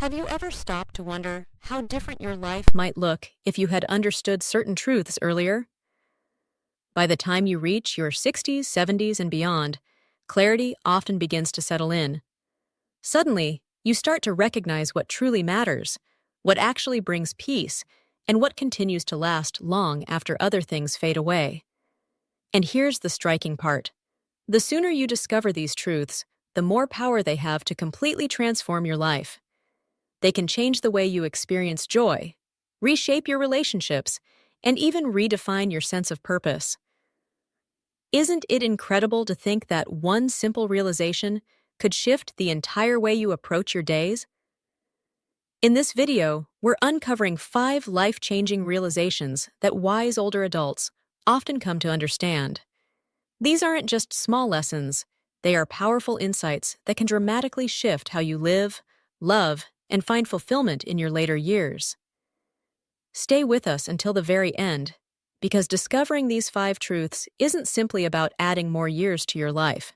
Have you ever stopped to wonder how different your life might look if you had understood certain truths earlier? By the time you reach your 60s, 70s, and beyond, clarity often begins to settle in. Suddenly, you start to recognize what truly matters, what actually brings peace, and what continues to last long after other things fade away. And here's the striking part. The sooner you discover these truths, the more power they have to completely transform your life. They can change the way you experience joy, reshape your relationships, and even redefine your sense of purpose. Isn't it incredible to think that one simple realization could shift the entire way you approach your days? In this video, we're uncovering 5 life-changing realizations that wise older adults often come to understand. These aren't just small lessons, they are powerful insights that can dramatically shift how you live, love, and find fulfillment in your later years. Stay with us until the very end, because discovering these 5 truths isn't simply about adding more years to your life.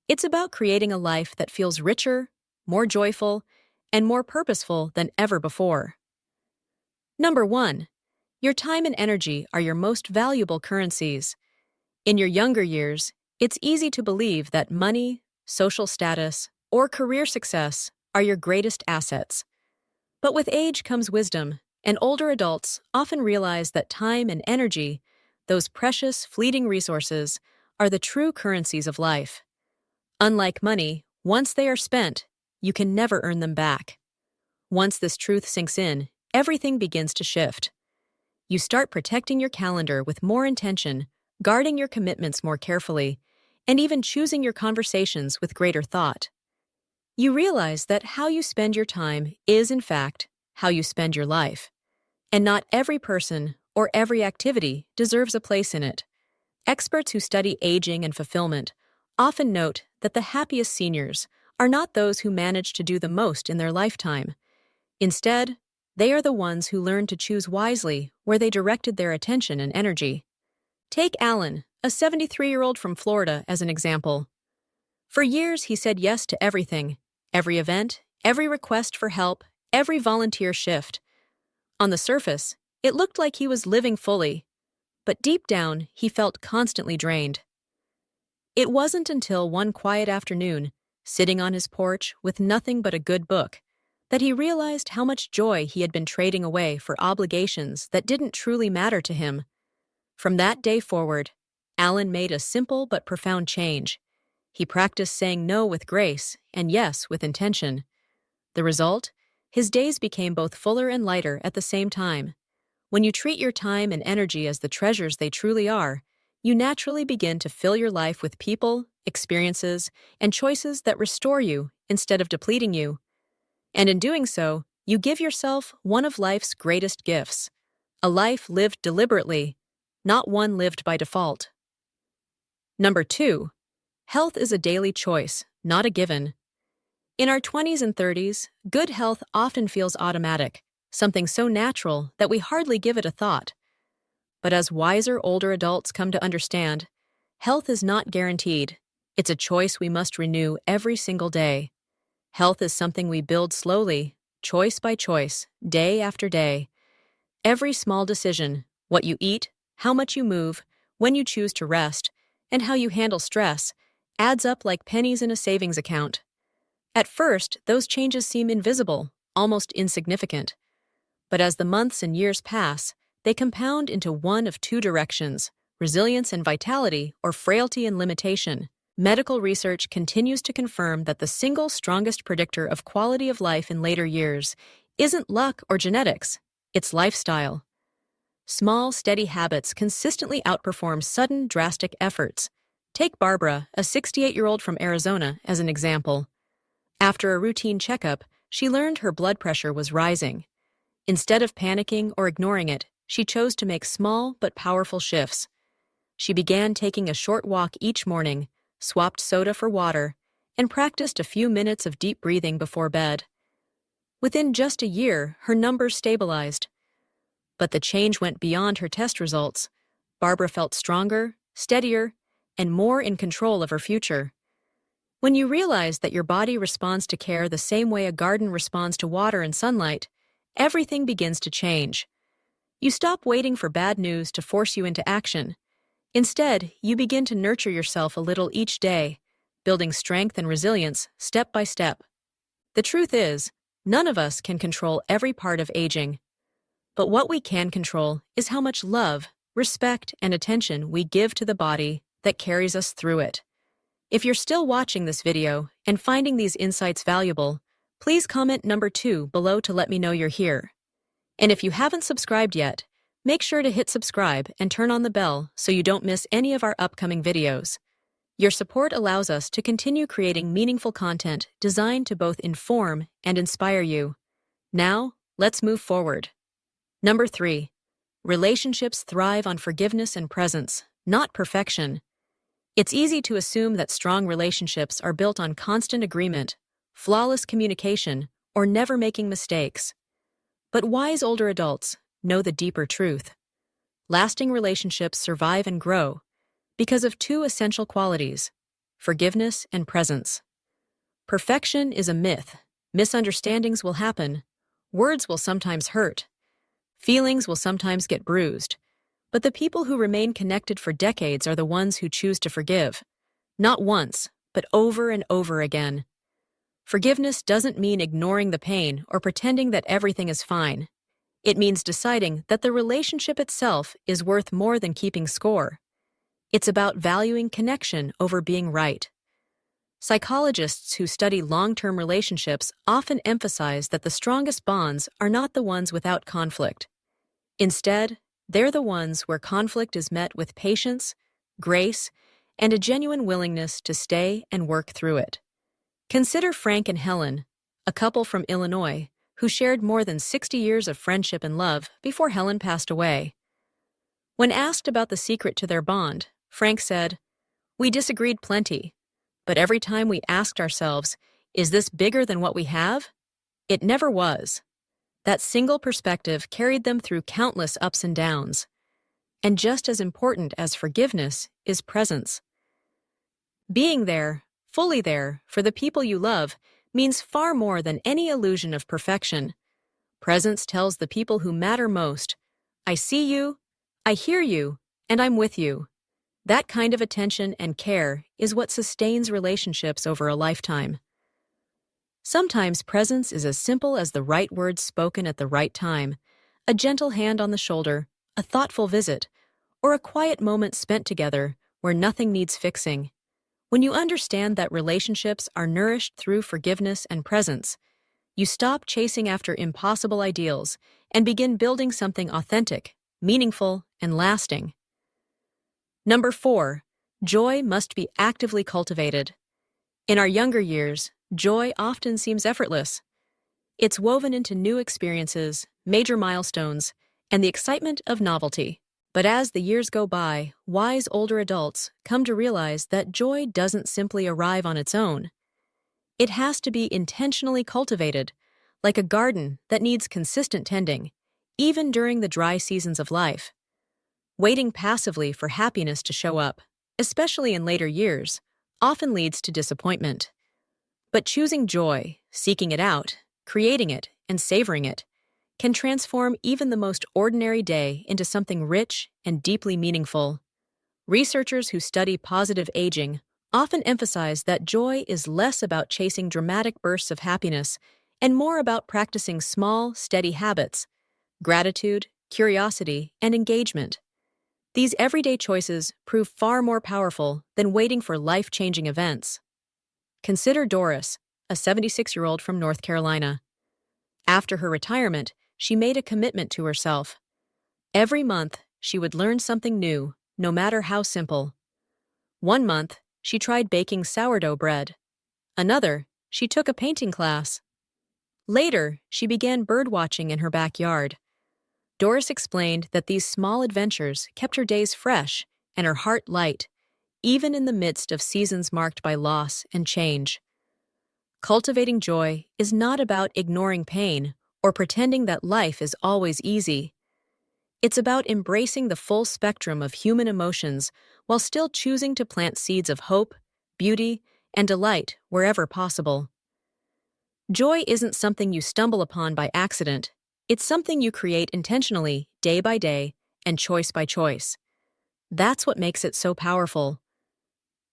It's about creating a life that feels richer, more joyful, and more purposeful than ever before. Number 1. Your time and energy are your most valuable currencies. In your younger years, it's easy to believe that money, social status, or career success are your greatest assets. But with age comes wisdom, and older adults often realize that time and energy, those precious, fleeting resources, are the true currencies of life. Unlike money, once they are spent, you can never earn them back. Once this truth sinks in, everything begins to shift. You start protecting your calendar with more intention, guarding your commitments more carefully, and even choosing your conversations with greater thought. You realize that how you spend your time is, in fact, how you spend your life. And not every person or every activity deserves a place in it. Experts who study aging and fulfillment often note that the happiest seniors are not those who manage to do the most in their lifetime. Instead, they are the ones who learn to choose wisely where they directed their attention and energy. Take Alan, a 73-year-old from Florida, as an example. For years, he said yes to everything. Every event, every request for help, every volunteer shift. On the surface, it looked like he was living fully, but deep down, he felt constantly drained. It wasn't until one quiet afternoon, sitting on his porch with nothing but a good book, that he realized how much joy he had been trading away for obligations that didn't truly matter to him. From that day forward, Alan made a simple but profound change. He practiced saying no with grace and yes with intention. The result? His days became both fuller and lighter at the same time. When you treat your time and energy as the treasures they truly are, you naturally begin to fill your life with people, experiences, and choices that restore you instead of depleting you. And in doing so, you give yourself one of life's greatest gifts, a life lived deliberately, not one lived by default. Number 2. Health is a daily choice, not a given. In our 20s and 30s, good health often feels automatic, something so natural that we hardly give it a thought. But as wiser older adults come to understand, health is not guaranteed. It's a choice we must renew every single day. Health is something we build slowly, choice by choice, day after day. Every small decision, what you eat, how much you move, when you choose to rest, and how you handle stress, adds up like pennies in a savings account. At first, those changes seem invisible, almost insignificant. But as the months and years pass, they compound into one of 2 directions: resilience and vitality, or frailty and limitation. Medical research continues to confirm that the single strongest predictor of quality of life in later years isn't luck or genetics, it's lifestyle. Small, steady habits consistently outperform sudden, drastic efforts. Take Barbara, a 68-year-old from Arizona, as an example. After a routine checkup, she learned her blood pressure was rising. Instead of panicking or ignoring it, she chose to make small but powerful shifts. She began taking a short walk each morning, swapped soda for water, and practiced a few minutes of deep breathing before bed. Within just a year, her numbers stabilized. But the change went beyond her test results. Barbara felt stronger, steadier, and more in control of her future. When you realize that your body responds to care the same way a garden responds to water and sunlight, everything begins to change. You stop waiting for bad news to force you into action. Instead, you begin to nurture yourself a little each day, building strength and resilience step by step. The truth is, none of us can control every part of aging. But what we can control is how much love, respect, and attention we give to the body that carries us through it. If you're still watching this video and finding these insights valuable, please comment number 2 below to let me know you're here. And if you haven't subscribed yet, make sure to hit subscribe and turn on the bell so you don't miss any of our upcoming videos. Your support allows us to continue creating meaningful content designed to both inform and inspire you. Now, let's move forward. Number 3. Relationships thrive on forgiveness and presence, not perfection. It's easy to assume that strong relationships are built on constant agreement, flawless communication, or never making mistakes. But wise older adults know the deeper truth. Lasting relationships survive and grow because of 2 essential qualities: forgiveness and presence. Perfection is a myth. Misunderstandings will happen. Words will sometimes hurt. Feelings will sometimes get bruised. But the people who remain connected for decades are the ones who choose to forgive. Not once, but over and over again. Forgiveness doesn't mean ignoring the pain or pretending that everything is fine. It means deciding that the relationship itself is worth more than keeping score. It's about valuing connection over being right. Psychologists who study long-term relationships often emphasize that the strongest bonds are not the ones without conflict. Instead, they're the ones where conflict is met with patience, grace, and a genuine willingness to stay and work through it. Consider Frank and Helen, a couple from Illinois, who shared more than 60 years of friendship and love before Helen passed away. When asked about the secret to their bond, Frank said, "We disagreed plenty, but every time we asked ourselves, is this bigger than what we have? It never was." That single perspective carried them through countless ups and downs. And just as important as forgiveness is presence. Being there, fully there, for the people you love means far more than any illusion of perfection. Presence tells the people who matter most, "I see you, I hear you, and I'm with you." That kind of attention and care is what sustains relationships over a lifetime. Sometimes presence is as simple as the right words spoken at the right time, a gentle hand on the shoulder, a thoughtful visit, or a quiet moment spent together where nothing needs fixing. When you understand that relationships are nourished through forgiveness and presence, you stop chasing after impossible ideals and begin building something authentic, meaningful, and lasting. Number 4, joy must be actively cultivated. In our younger years, joy often seems effortless. It's woven into new experiences, major milestones, and the excitement of novelty. But as the years go by, wise older adults come to realize that joy doesn't simply arrive on its own. It has to be intentionally cultivated, like a garden that needs consistent tending, even during the dry seasons of life. Waiting passively for happiness to show up, especially in later years, often leads to disappointment. But choosing joy, seeking it out, creating it, and savoring it can transform even the most ordinary day into something rich and deeply meaningful. Researchers who study positive aging often emphasize that joy is less about chasing dramatic bursts of happiness and more about practicing small, steady habits: gratitude, curiosity, and engagement. These everyday choices prove far more powerful than waiting for life-changing events. Consider Doris, a 76-year-old from North Carolina. After her retirement, she made a commitment to herself. Every month, she would learn something new, no matter how simple. One month, she tried baking sourdough bread. Another, she took a painting class. Later, she began birdwatching in her backyard. Doris explained that these small adventures kept her days fresh and her heart light, even in the midst of seasons marked by loss and change. Cultivating joy is not about ignoring pain or pretending that life is always easy. It's about embracing the full spectrum of human emotions while still choosing to plant seeds of hope, beauty, and delight wherever possible. Joy isn't something you stumble upon by accident. It's something you create intentionally, day by day, and choice by choice. That's what makes it so powerful.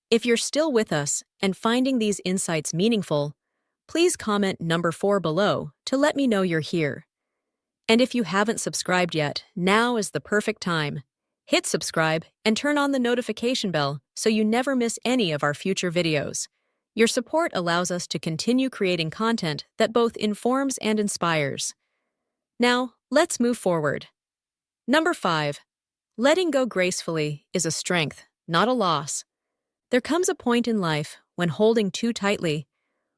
If you're still with us and finding these insights meaningful, please comment number 4 below to let me know you're here. And if you haven't subscribed yet, now is the perfect time. Hit subscribe and turn on the notification bell so you never miss any of our future videos. Your support allows us to continue creating content that both informs and inspires. Now, let's move forward. Number 5. Letting go gracefully is a strength, not a loss. There comes a point in life when holding too tightly,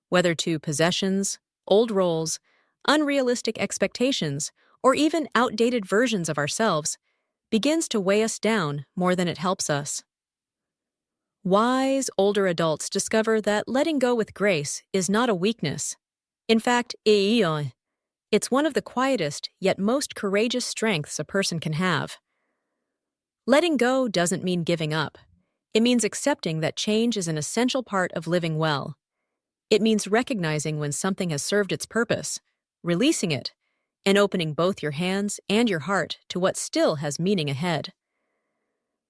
whether to possessions, old roles, unrealistic expectations, or even outdated versions of ourselves, begins to weigh us down more than it helps us. Wise, older adults discover that letting go with grace is not a weakness. In fact, it's one of the quietest yet most courageous strengths a person can have. Letting go doesn't mean giving up. It means accepting that change is an essential part of living well. It means recognizing when something has served its purpose, releasing it, and opening both your hands and your heart to what still has meaning ahead.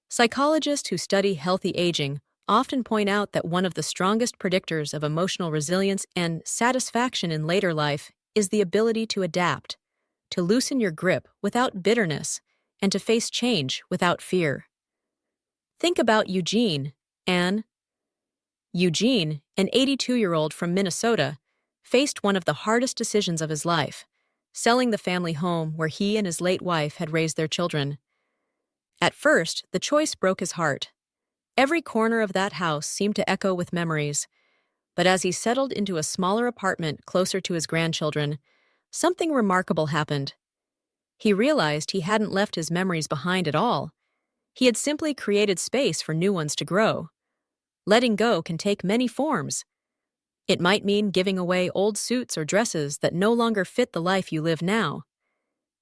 Psychologists who study healthy aging often point out that one of the strongest predictors of emotional resilience and satisfaction in later life is the ability to adapt, to loosen your grip without bitterness, and to face change without fear. Think about Eugene, an 82-year-old from Minnesota, faced one of the hardest decisions of his life, selling the family home where he and his late wife had raised their children. At first, the choice broke his heart. Every corner of that house seemed to echo with memories, but as he settled into a smaller apartment closer to his grandchildren, something remarkable happened. He realized he hadn't left his memories behind at all. He had simply created space for new ones to grow. Letting go can take many forms. It might mean giving away old suits or dresses that no longer fit the life you live now.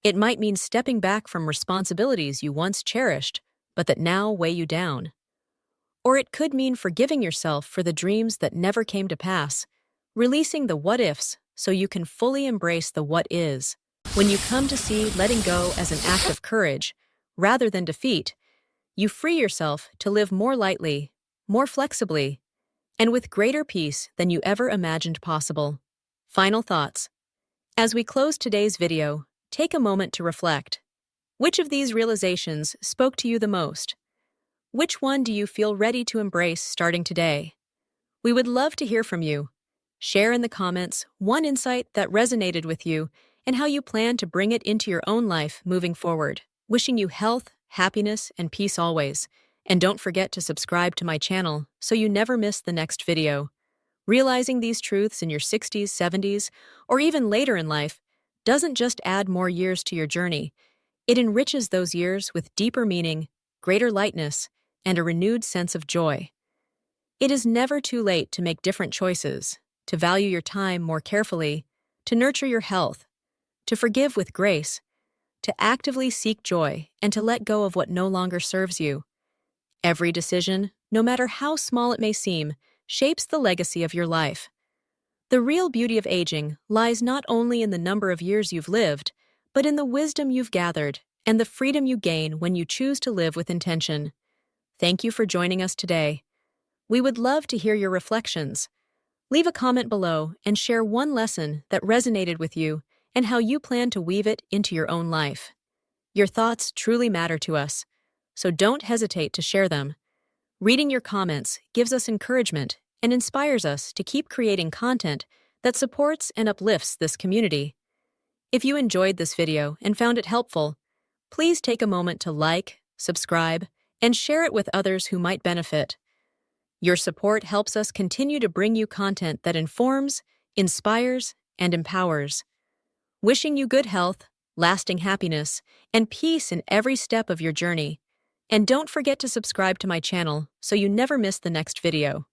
It might mean stepping back from responsibilities you once cherished, but that now weigh you down. Or it could mean forgiving yourself for the dreams that never came to pass, releasing the what-ifs so you can fully embrace the what is. When you come to see letting go as an act of courage, rather than defeat, you free yourself to live more lightly, more flexibly, and with greater peace than you ever imagined possible. Final thoughts. As we close today's video, take a moment to reflect. Which of these realizations spoke to you the most? Which one do you feel ready to embrace starting today? We would love to hear from you. Share in the comments one insight that resonated with you and how you plan to bring it into your own life moving forward. Wishing you health, happiness, and peace always. And don't forget to subscribe to my channel so you never miss the next video. Realizing these truths in your 60s, 70s, or even later in life doesn't just add more years to your journey. It enriches those years with deeper meaning, greater lightness, and a renewed sense of joy. It is never too late to make different choices, to value your time more carefully, to nurture your health, to forgive with grace, to actively seek joy, and to let go of what no longer serves you. Every decision, no matter how small it may seem, shapes the legacy of your life. The real beauty of aging lies not only in the number of years you've lived, but in the wisdom you've gathered and the freedom you gain when you choose to live with intention. Thank you for joining us today. We would love to hear your reflections. Leave a comment below and share one lesson that resonated with you and how you plan to weave it into your own life. Your thoughts truly matter to us, so don't hesitate to share them. Reading your comments gives us encouragement and inspires us to keep creating content that supports and uplifts this community. If you enjoyed this video and found it helpful, please take a moment to like, subscribe, and share it with others who might benefit. Your support helps us continue to bring you content that informs, inspires, and empowers. Wishing you good health, lasting happiness, and peace in every step of your journey. And don't forget to subscribe to my channel so you never miss the next video.